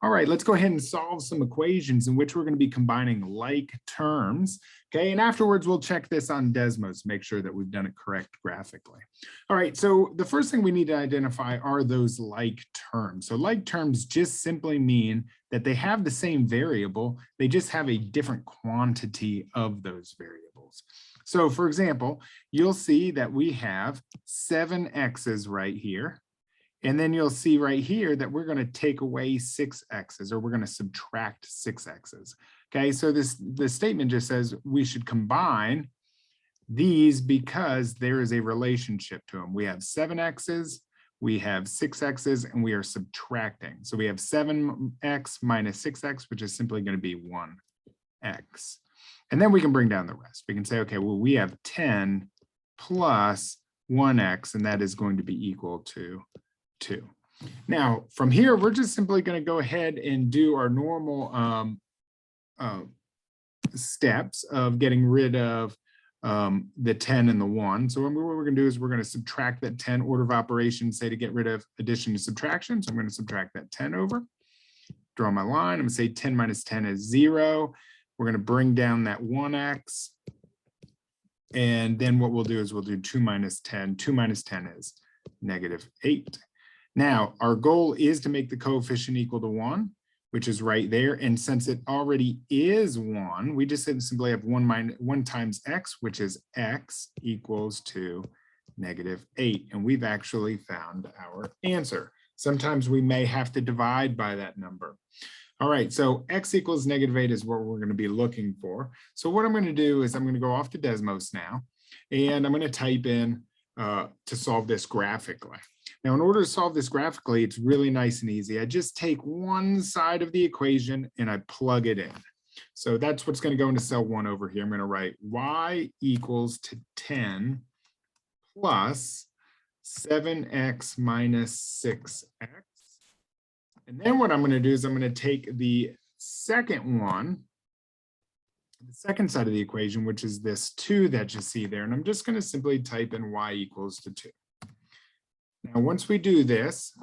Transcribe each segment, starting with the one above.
All right, let's go ahead and solve some equations in which we're going to be combining like terms. Okay, and afterwards we'll check this on Desmos to make sure that we've done it correct graphically. All right, so the first thing we need to identify are those like terms. So like terms just simply mean that they have the same variable, they just have a different quantity of those variables. So for example, you'll see that we have 7x's right here. And then you'll see right here that we're going to take away 6x's, or we're going to subtract 6x's. Okay, so the statement just says we should combine these because there is a relationship to them. We have 7x's, we have 6x's, and we are subtracting. So we have 7x minus 6x, which is simply going to be 1x. And then we can bring down the rest. We can say, okay, well, we have 10 plus 1x, and that is going to be equal to 2. Now, from here, we're just simply going to go ahead and do our normal steps of getting rid of the 10 and the 1. So what we're going to do is we're going to subtract that 10, order of operations, say to get rid of addition and subtraction. So I'm going to subtract that 10 over, draw my line. I'm going to say 10 minus 10 is 0. We're going to bring down that 1x. And then what we'll do is we'll do 2 minus 10. 2 minus 10 is -8. Now, our goal is to make the coefficient equal to 1, which is right there. And since it already is 1, we just simply have 1 times x, which is x equals to -8. And we've actually found our answer. Sometimes we may have to divide by that number. All right, so x equals -8 is what we're going to be looking for. So what I'm going to do is I'm going to go off to Desmos now, and I'm going to type in to solve this graphically. Now, in order to solve this graphically, it's really nice and easy. I just take one side of the equation and I plug it in. So that's what's going to go into cell 1 over here. I'm going to write y equals to 10 plus 7x minus 6x. And then what I'm going to do is I'm going to take the second one, the second side of the equation, which is this 2 that you see there. And I'm just going to simply type in y equals to 2. Now, once we do this,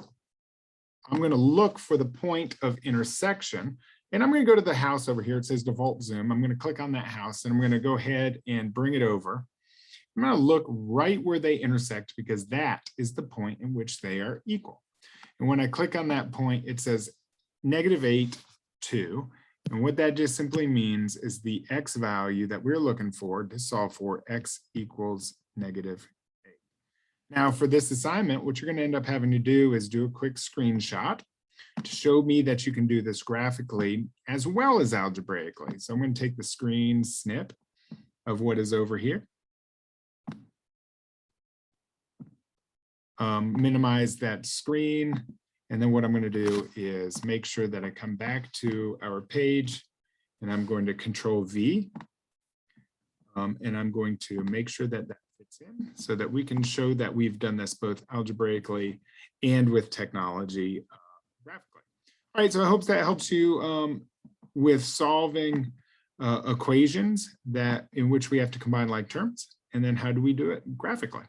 I'm going to look for the point of intersection, and I'm going to go to the house over here. It says default zoom. I'm going to click on that house, and I'm going to go ahead and bring it over. I'm going to look right where they intersect because that is the point in which they are equal. And when I click on that point, it says -8, 2. And what that just simply means is the x value that we're looking for to solve for, x equals -8. Now for this assignment, what you're going to end up having to do is do a quick screenshot to show me that you can do this graphically as well as algebraically. So I'm going to take the screen snip of what is over here. Minimize that screen. And then what I'm going to do is make sure that I come back to our page, and I'm going to Control V. And I'm going to make sure that that fits in so that we can show that we've done this both algebraically and with technology graphically. All right, so I hope that helps you with solving equations that in which we have to combine like terms. And then how do we do it graphically?